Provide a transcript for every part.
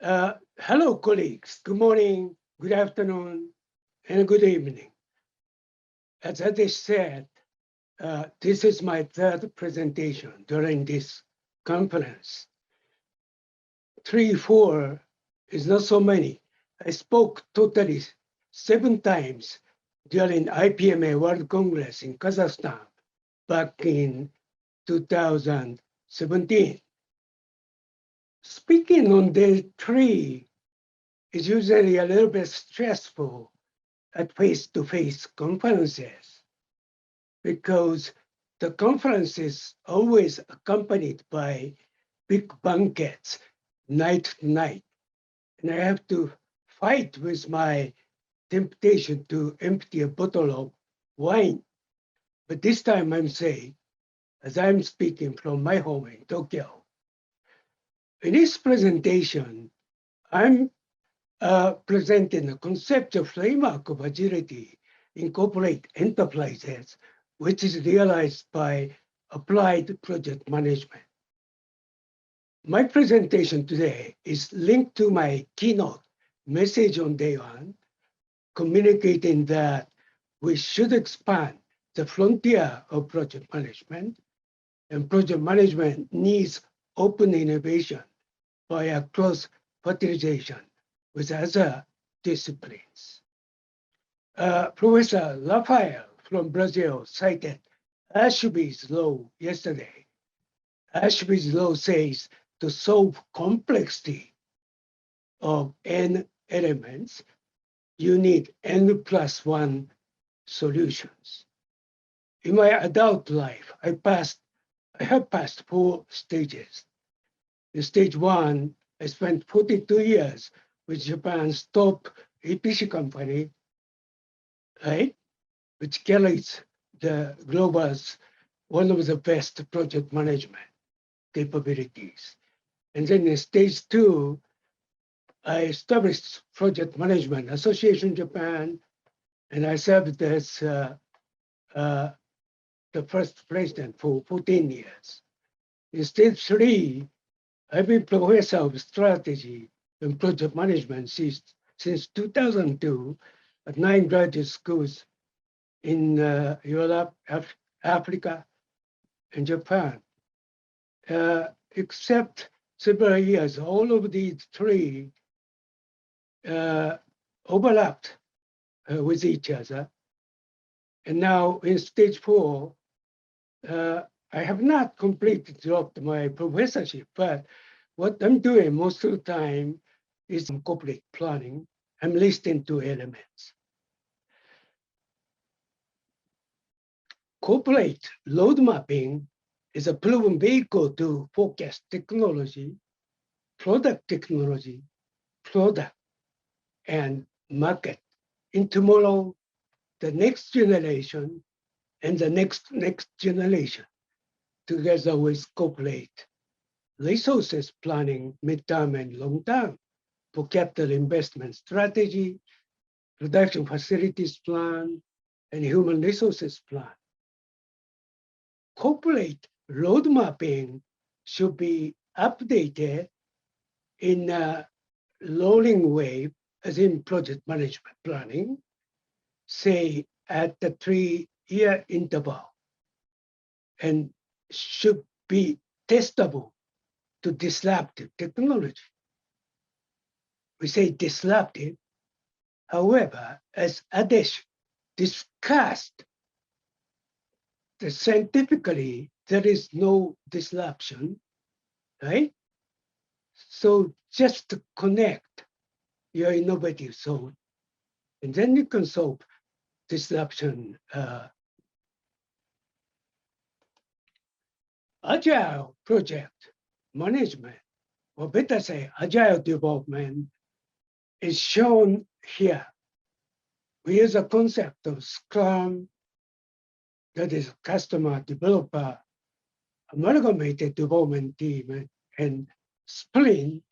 Hello, colleagues. Good morning, good afternoon, and good evening. As Ade said, this is my third presentation during this conference. 3, 4 is not so many. I spoke totally 7 times during IPMA World Congress in Kazakhstan back in 2017. Speaking on day 3 is usually a little bit stressful at face-to-face conferences because the conference is always accompanied by big banquets night to night. And I have to fight with my temptation to empty a bottle of wine. But this time I'm saying, as I'm speaking from my home in Tokyo, in this presentation, I'm presenting a conceptual framework of agility in corporate enterprises, which is realized by applied project management. My presentation today is linked to my keynote message on day 1, communicating that we should expand the frontier of project management, and project management needs open innovation via cross-fertilization with other disciplines. Professor Rafael from Brazil cited Ashby's law yesterday. Ashby's law says to solve complexity of n elements, you need n+1 solutions. In my adult life, I have passed 4 stages. In stage 1, I spent 42 years with Japan's top EPC company, right, which carries the global's one of the best project management capabilities. And then in stage 2, I established Project Management Association Japan, and I served as the first president for 14 years. In stage 3, I've been professor of strategy and project management since 2002 at 9 graduate schools in Europe, Africa, and Japan. Except several years, all of these 3 overlapped with each other. And now in stage 4, I have not completely dropped my professorship, but what I'm doing most of the time is corporate planning. I'm listing 2 elements. Corporate road mapping is a proven vehicle to forecast technology, product, and market in tomorrow, the next generation, and the next generation, together with corporate resources planning midterm and long term for capital investment strategy, production facilities plan, and human resources plan. Corporate road mapping should be updated in a rolling way, as in project management planning, say at the 3-year interval, and should be testable to disruptive technology. We say disruptive, however, as Adesh discussed, scientifically, there is no disruption, right? So just to connect your innovative zone, and then you can solve disruption. Agile project management, or better say, agile development, is shown here. We use a concept of Scrum, that is customer developer amalgamated development team, and sprint,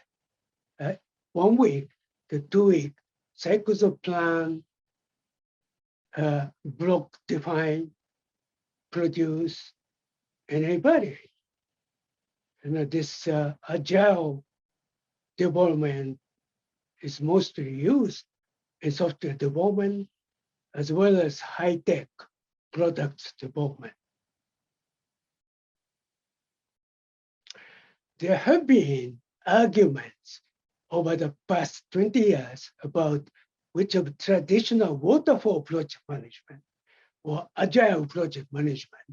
1 week to 2 week cycles of plan, block define, produce, and evaluate. And this agile development is mostly used in software development as well as high-tech products development. There have been arguments over the past 20 years about which of traditional waterfall project management or agile project management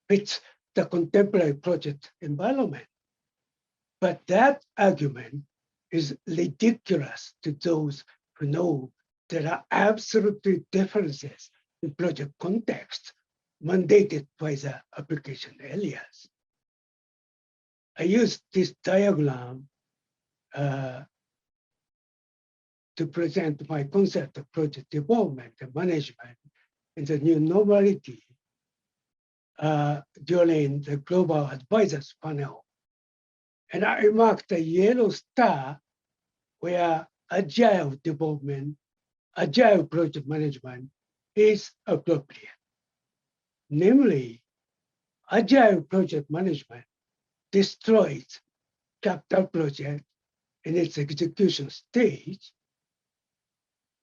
fits the contemporary project environment. But that argument is ridiculous to those who know there are absolutely differences in project context mandated by the application areas. I use this diagram to present my concept of project development and management in the new normality during the Global Advisors panel. And I marked a yellow star where agile development, agile project management is appropriate. Namely, agile project management destroys capital project in its execution stage,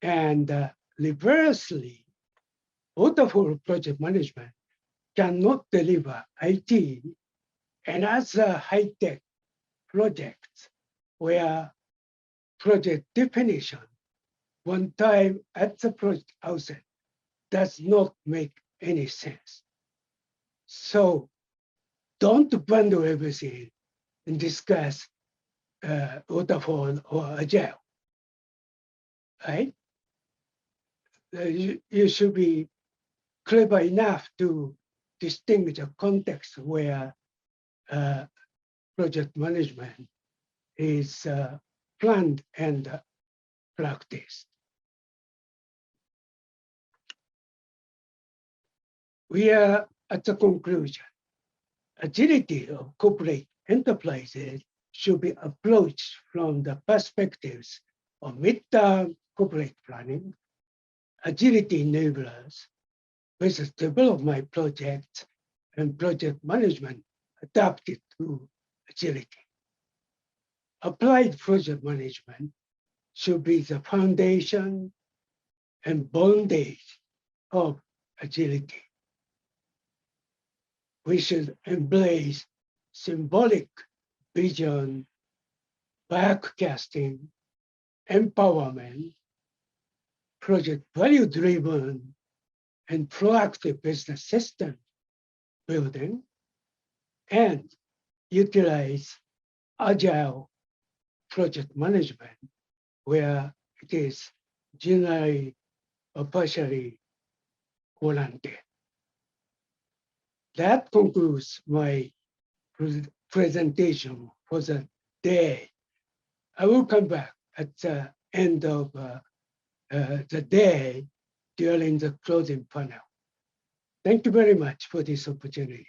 and reversely, waterfall project management cannot deliver IT and other high-tech projects where project definition one time at the project outset does not make any sense. So don't bundle everything and discuss waterfall or agile, right? You should be clever enough to distinguish a context where project management is planned and practiced. We are at the conclusion. Agility of corporate enterprises should be approached from the perspectives of midterm corporate planning, agility enablers, business development projects, and project management adapted to agility. Applied project management should be the foundation and bondage of agility. We should embrace symbolic vision, backcasting, empowerment, project value-driven, and proactive business system building, and utilize agile project management where it is generally or partially volunteer. That concludes my presentation for the day. I will come back at the end of the day during the closing panel. Thank you very much for this opportunity.